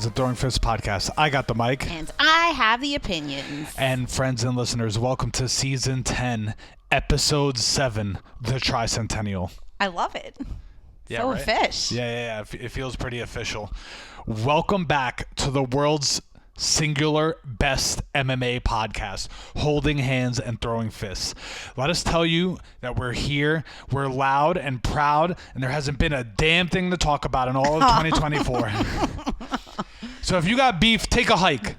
Hands and Throwing Fists podcast. I got the mic. And I have the opinions. And friends and listeners, welcome to Season 10, Episode 7, The Tricentennial. I love it. Yeah, so right? fish. Yeah. It feels pretty official. Welcome back to the world's singular best MMA podcast, Holding Hands and Throwing Fists. Let us tell you that we're here, we're loud and proud, and there hasn't been a damn thing to talk about in all of 2024. So if you got beef, take a hike.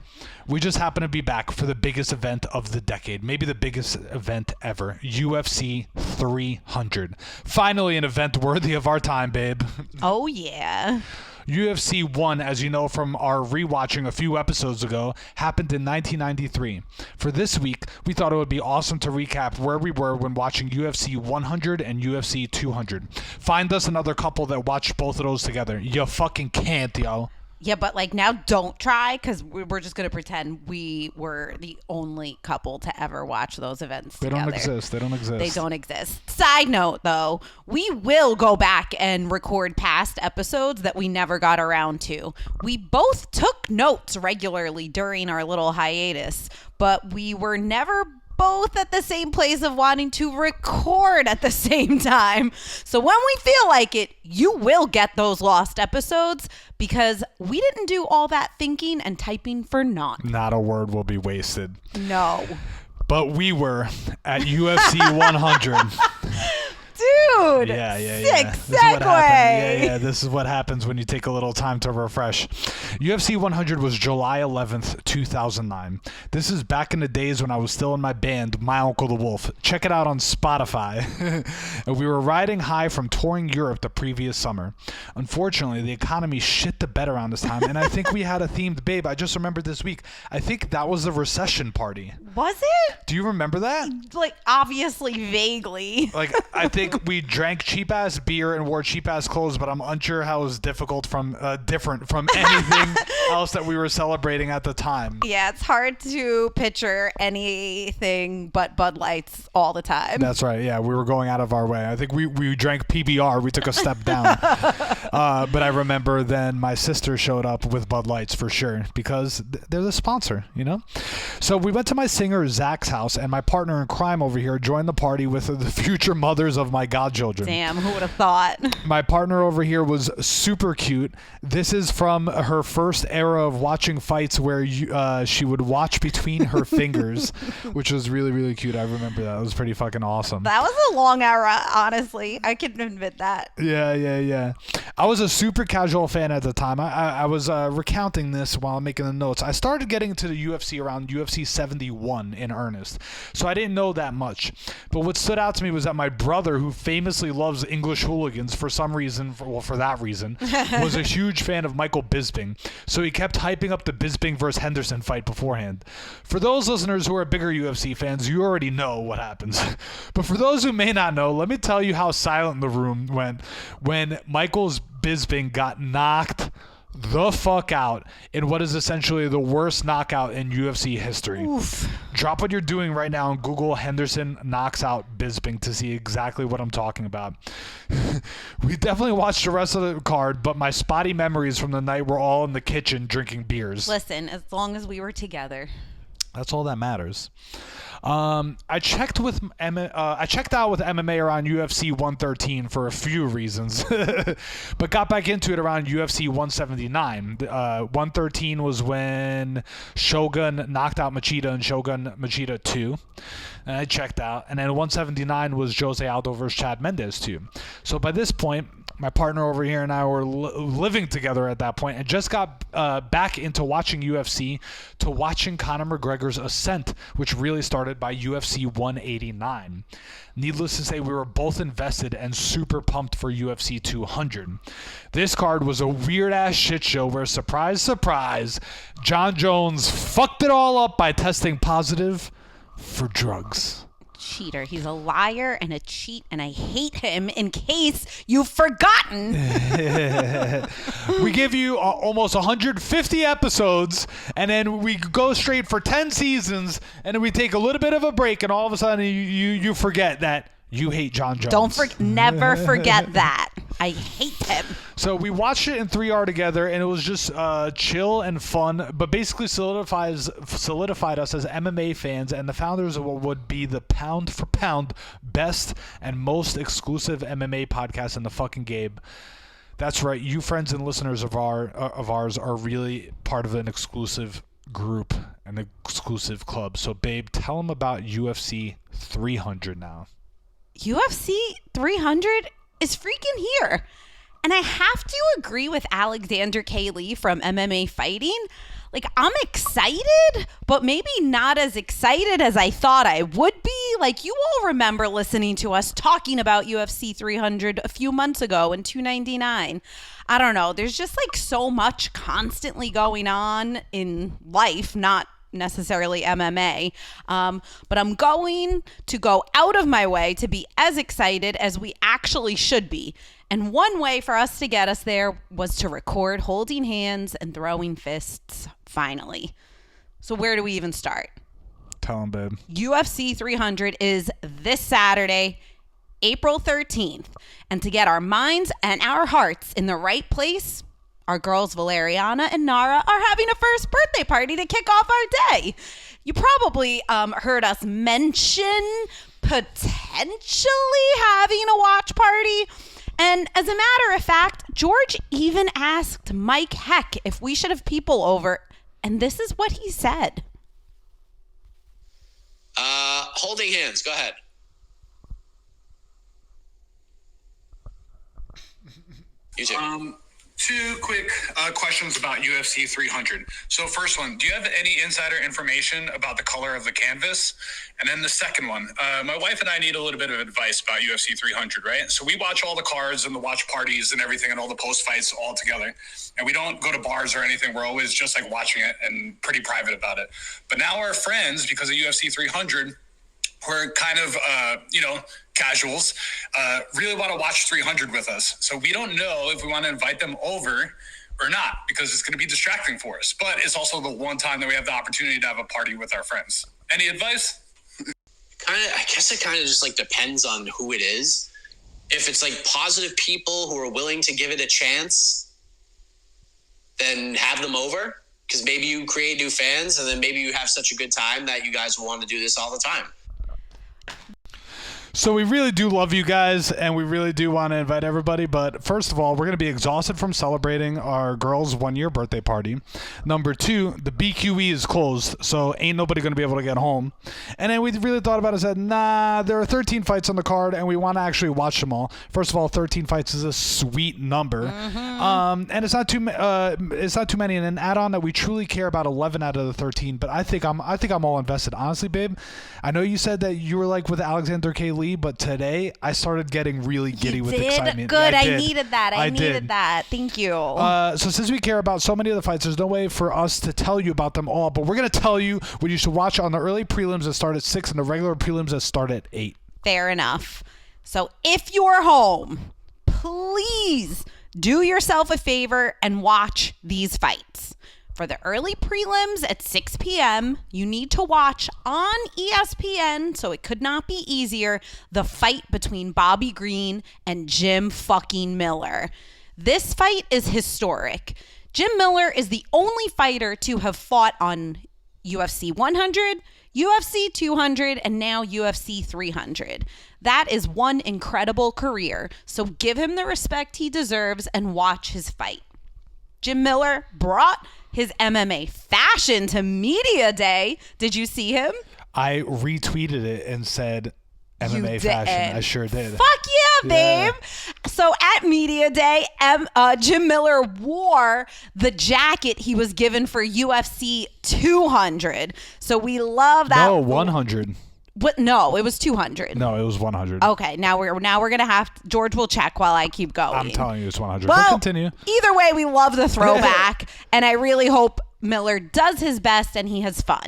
We just happen to be back for the biggest event of the decade, maybe the biggest event ever, UFC 300. Finally an event worthy of our time, babe. Oh, yeah. UFC 1, as you know from our rewatching a few episodes ago, happened in 1993. For this week, we thought it would be awesome to recap where we were when watching UFC 100 and UFC 200. Find us another couple that watched both of those together. You fucking can't, yo. Yeah, but now don't try, because we're just going to pretend we were the only couple to ever watch those events together. They don't exist. Side note, though, we will go back and record past episodes that we never got around to. We both took notes regularly during our little hiatus, but we were never both at the same place of wanting to record at the same time. So when we feel like it, you will get those lost episodes, because we didn't do all that thinking and typing for naught. Not a word will be wasted. No. But we were at UFC 100. Dude, Yeah. Sick segue. This is what happens when you take a little time to refresh. UFC 100 was July 11th, 2009. This is back in the days when I was still in my band, My Uncle the Wolf. Check it out on Spotify. And we were riding high from touring Europe the previous summer. Unfortunately, the economy shit the bed around this time, and I think we had a themed babe. I just remembered this week. I think that was the recession party. Was it? Do you remember that? Obviously, vaguely. I think we drank cheap-ass beer and wore cheap-ass clothes, but I'm unsure how it was different from anything else that we were celebrating at the time. Yeah, it's hard to picture anything but Bud Lights all the time. That's right. Yeah, we were going out of our way. I think we drank PBR. We took a step down. But I remember then my sister showed up with Bud Lights for sure, because they're the sponsor, you know? So we went to my singer Zach's house, and my partner in crime over here joined the party with the future mothers of my godchildren. Damn, who would have thought? My partner over here was super cute. This is from her first era of watching fights, where she would watch between her fingers, which was really, really cute. I remember that. It was pretty fucking awesome. That was a long era, honestly. I can admit that. Yeah. I was a super casual fan at the time. I was recounting this while making the notes. I started getting into the UFC around UFC 71 in earnest, so I didn't know that much. But what stood out to me was that my brother, who famously loves English hooligans for some reason, for that reason, was a huge fan of Michael Bisping. So he kept hyping up the Bisping versus Henderson fight beforehand. For those listeners who are bigger UFC fans, you already know what happens. But for those who may not know, let me tell you how silent the room went when Michael's Bisping got knocked the fuck out in what is essentially the worst knockout in UFC history. Oof. Drop what you're doing right now and Google Henderson knocks out Bisping to see exactly what I'm talking about. We definitely watched the rest of the card, but my spotty memories from the night were all in the kitchen drinking beers. Listen, as long as we were together. That's all that matters. I checked out with MMA around UFC 113 for a few reasons, but got back into it around UFC 179. 113 was when Shogun knocked out Machida in Shogun Machida 2. And I checked out. And then 179 was Jose Aldo versus Chad Mendes 2. So by this point, my partner over here and I were living together at that point, and just got back into watching UFC to watching Conor McGregor's ascent, which really started by UFC 189. Needless to say, we were both invested and super pumped for UFC 200. This card was a weird-ass shit show where, surprise, surprise, Jon Jones fucked it all up by testing positive for drugs. Cheater. He's a liar and a cheat, and I hate him, in case you've forgotten. We give you almost 150 episodes, and then we go straight for 10 seasons, and then we take a little bit of a break, and all of a sudden you forget that You hate Jon Jones. Never forget that. I hate him. So we watched it in 3R together, and it was just chill and fun, but basically solidified us as MMA fans and the founders of what would be the pound for pound best and most exclusive MMA podcast in the fucking game. That's right. You friends and listeners of ours are really part of an exclusive group, an exclusive club. So, babe, tell them about UFC 300 now. UFC 300 is freaking here. And I have to agree with Alexander K. Lee from MMA Fighting. Like, I'm excited, but maybe not as excited as I thought I would be. Like, you all remember listening to us talking about UFC 300 a few months ago in 299. I don't know. There's just like so much constantly going on in life, not necessarily MMA. But I'm going to go out of my way to be as excited as we actually should be. And one way for us to get us there was to record holding hands and throwing fists, finally. So where do we even start? Tell them, babe. UFC 300 is this Saturday, April 13th. And to get our minds and our hearts in the right place, our girls Valeriana and Nara are having a first birthday party to kick off our day. You probably heard us mention potentially having a watch party. And as a matter of fact, George even asked Mike Heck if we should have people over. And this is what he said. Holding hands. Go ahead. You too. Two quick questions about UFC 300. So first one, do you have any insider information about the color of the canvas? And then the second one, my wife and I need a little bit of advice about UFC 300, right? So we watch all the cards and the watch parties and everything and all the post fights all together. And we don't go to bars or anything. We're always just like watching it and pretty private about it. But now our friends, because of UFC 300, we're kind of, casuals, really want to watch 300 with us. So we don't know if we want to invite them over or not, because it's going to be distracting for us. But it's also the one time that we have the opportunity to have a party with our friends. Any advice? I guess it kind of just like depends on who it is. If it's like positive people who are willing to give it a chance, then have them over. Because maybe you create new fans, and then maybe you have such a good time that you guys will want to do this all the time. So we really do love you guys, and we really do want to invite everybody. But first of all, we're going to be exhausted from celebrating our girls' 1-year birthday party. Number two, the BQE is closed, so ain't nobody going to be able to get home. And then we really thought about it and said, nah, there are 13 fights on the card, and we want to actually watch them all. First of all, 13 fights is a sweet number. Mm-hmm. And it's not too many. And an add-on that we truly care about 11 out of the 13. But I think I'm all invested. Honestly, babe, I know you said that you were like with Alexander K. Lee, but today I started getting really giddy with excitement. Good. I needed that. I needed that. Thank you. So since we care about so many of the fights, there's no way for us to tell you about them all, but we're going to tell you what you should watch on the early prelims that start at 6 and the regular prelims that start at 8. Fair enough. So if you're home, please do yourself a favor and watch these fights. For the early prelims at 6 p.m., you need to watch on ESPN, so it could not be easier, the fight between Bobby Green and Jim fucking Miller. This fight is historic. Jim Miller is the only fighter to have fought on UFC 100, UFC 200, and now UFC 300. That is one incredible career, so give him the respect he deserves and watch his fight. Jim Miller brought his MMA fashion to Media Day. Did you see him? I retweeted it and said MMA fashion. I sure did. Fuck yeah, babe. Yeah. So at Media Day, Jim Miller wore the jacket he was given for UFC 200. So we love that. No, 100. What? No, it was 200. No, it was 100. Okay, now we're gonna have George will check while I keep going. I'm telling you, it's 100. Well, but continue. Either way, we love the throwback, and I really hope Miller does his best and he has fun.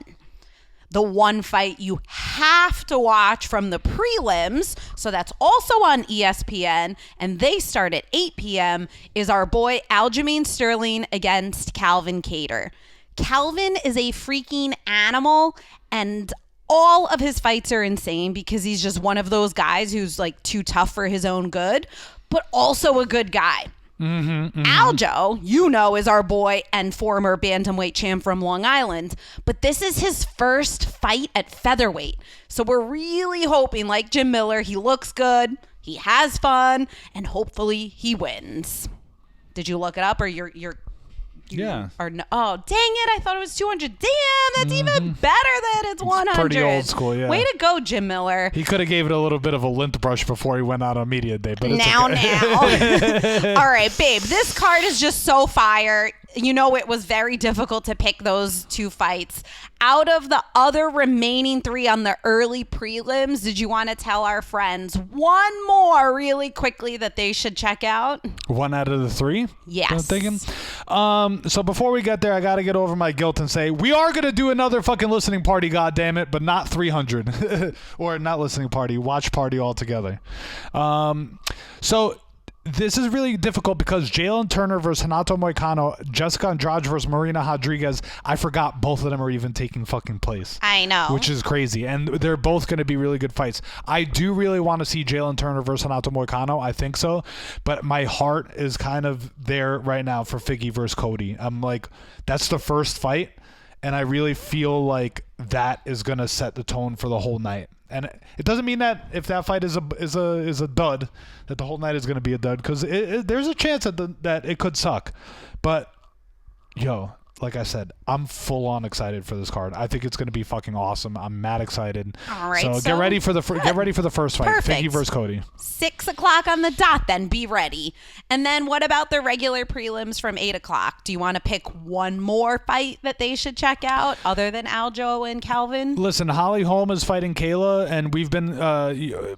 The one fight you have to watch from the prelims, so that's also on ESPN, and they start at 8 p.m., is our boy Aljamain Sterling against Calvin Kattar. Calvin is a freaking animal, and all of his fights are insane because he's just one of those guys who's like too tough for his own good, but also a good guy. Aljo, you know, is our boy and former bantamweight champ from Long Island, but this is his first fight at featherweight. So we're really hoping, like Jim Miller, he looks good, he has fun, and hopefully he wins. Did you look it up, or you're Yeah. Or no, oh, dang it. I thought it was 200. Damn, that's even better than it's 100. Pretty old school, yeah. Way to go, Jim Miller. He could have gave it a little bit of a lint brush before he went out on media day, but it's now. okay. All right, babe, this card is just so fire. You know, it was very difficult to pick those two fights. Out of the other remaining three on the early prelims, did you want to tell our friends one more really quickly that they should check out? One out of the three? Yes. I'm thinking. So before we get there, I got to get over my guilt and say, we are going to do another fucking listening party, goddammit, but not 300. Or not listening party, watch party altogether. So this is really difficult because Jalen Turner versus Renato Moicano, Jessica Andrade versus Marina Rodriguez, I forgot both of them are even taking fucking place. I know. Which is crazy. And they're both going to be really good fights. I do really want to see Jalen Turner versus Renato Moicano. I think so. But my heart is kind of there right now for Figgy versus Cody. I'm like, that's the first fight. And I really feel like that is going to set the tone for the whole night. And it doesn't mean that if that fight is a dud, that the whole night is going to be a dud, because there's a chance that it could suck. But yo, like I said, I'm full on excited for this card. I think it's going to be fucking awesome. I'm mad excited. All right, so get ready for the first fight. Perfect. Figgy versus Cody. 6 o'clock on the dot, then be ready. And then what about the regular prelims from 8 o'clock? Do you want to pick one more fight that they should check out other than Aljo and Calvin? Listen, Holly Holm is fighting Kayla, and we've been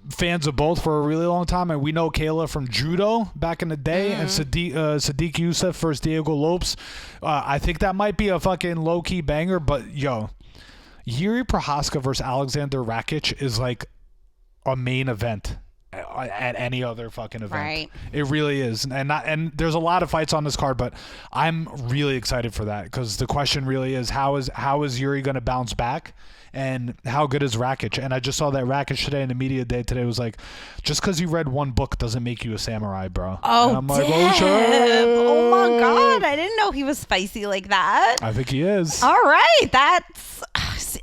fans of both for a really long time, and we know Kayla from judo back in the day, and Sadiq Youssef versus Diego Lopes. I think that might be a fucking low-key banger, but yo, Yuri Prohaska versus Alexander Rakic is like a main event at any other fucking event. Right. It really is. And there's a lot of fights on this card, but I'm really excited for that, because the question really is how is Yuri going to bounce back, and how good is Rakic? And I just saw that Rakic today in the media day today was like, just because you read one book doesn't make you a samurai, bro. Oh, and I'm like, damn. oh shit. Oh my God, I didn't know he was spicy like that. I think he is. All right,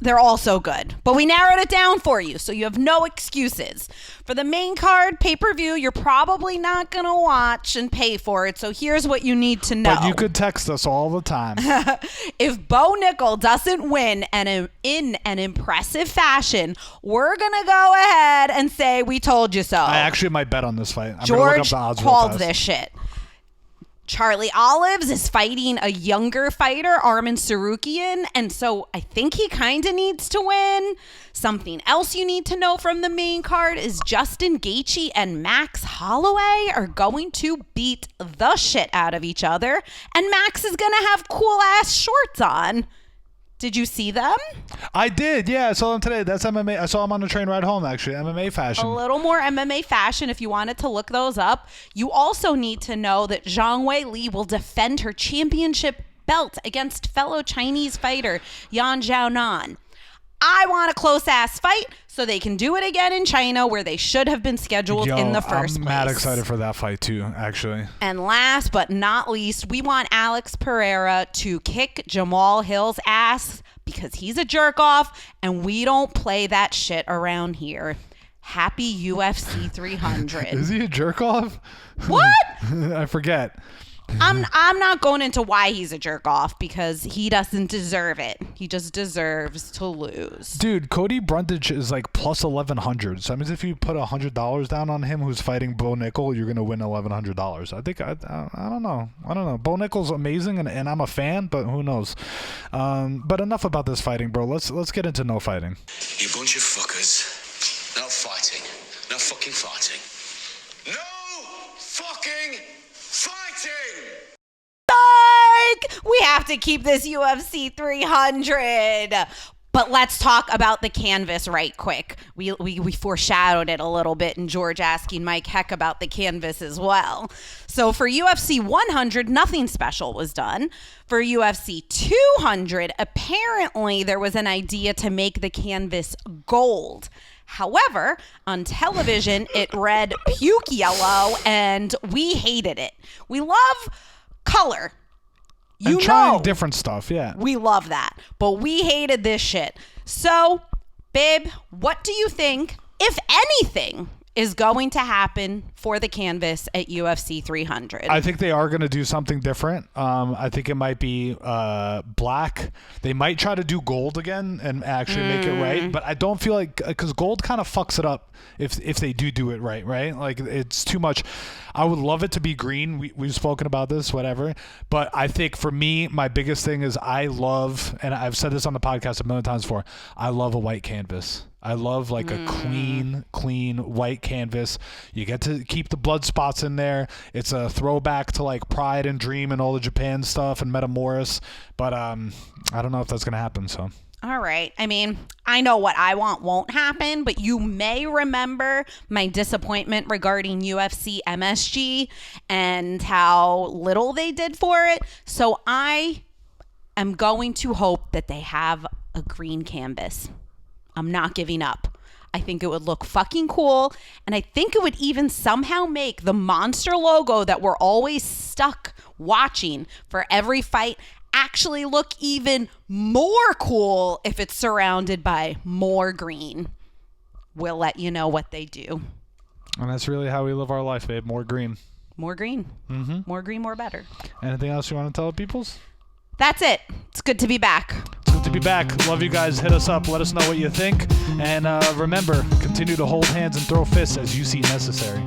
they're all so good. But we narrowed it down for you, so you have no excuses. For the main card pay-per-view, you're probably not going to watch and pay for it, so here's what you need to know. But you could text us all the time. If Bo Nickel doesn't win and in an impressive fashion, we're going to go ahead and say we told you so. I actually might bet on this fight. I'm George gonna look up the odds real called fast. this shit. Charlie Olives is fighting a younger fighter, Armin Sarukian, and so I think he kind of needs to win. Something else you need to know from the main card is Justin Gaethje and Max Holloway are going to beat the shit out of each other, and Max is going to have cool-ass shorts on. Did you see them? I did, yeah. I saw them today. That's MMA. I saw them on the train ride home, actually. MMA fashion. A little more MMA fashion if you wanted to look those up. You also need to know that Zhang Wei Li will defend her championship belt against fellow Chinese fighter Yan Xiaonan. I want a close-ass fight so they can do it again in China, where they should have been scheduled in the first place. I'm mad excited for that fight, too, actually. And last but not least, we want Alex Pereira to kick Jamal Hill's ass because he's a jerk-off, and we don't play that shit around here. Happy UFC 300. Is he a jerk-off? What? I forget. I'm not going into why he's a jerk off, because he doesn't deserve it. He just deserves to lose. Dude, Cody Brundage is like plus 1,100. So that means if you put $100 down on him who's fighting Bo Nickel, you're gonna win $1,100. I think I don't know. I don't know. Bo Nickel's amazing, and I'm a fan, but who knows? But enough about this fighting, bro. Let's get into no fighting. You bunch of fuckers. No fighting. No fucking fighting. No fucking fighting! We have to keep this UFC 300. But let's talk about the canvas right quick. We foreshadowed it a little bit, and George asking Mike Heck about the canvas as well. So for UFC 100, nothing special was done. For UFC 200, apparently there was an idea to make the canvas gold. However, on television, it read puke yellow, and we hated it. We love color. And trying different stuff, yeah. We love that. But we hated this shit. So, babe, what do you think, if anything, is going to happen for the canvas at UFC 300? I think they are going to do something different. I think it might be black. They might try to do gold again and actually make it right. But I don't feel like, because gold kind of fucks it up if they do it right? Like, it's too much. I would love it to be green. We've spoken about this, whatever. But I think for me, my biggest thing is I love, and I've said this on the podcast a million times before, I love a white canvas. I love like a clean white canvas. You get to keep the blood spots in there. It's a throwback to like Pride and Dream and all the Japan stuff and Metamoris. But I don't know if that's going to happen. So. All right. I mean, I know what I want won't happen, but you may remember my disappointment regarding UFC MSG and how little they did for it. So I am going to hope that they have a green canvas. I'm not giving up. I think it would look fucking cool. And I think it would even somehow make the monster logo that we're always stuck watching for every fight actually look even more cool if it's surrounded by more green. We'll let you know what they do. And that's really how we live our life, babe. More green. More green. Mm-hmm. More green, more better. Anything else you want to tell the peoples? That's it. It's good to be back. Good to be back. Love you guys. Hit us up. Let us know what you think. And remember, continue to hold hands and throw fists as you see necessary.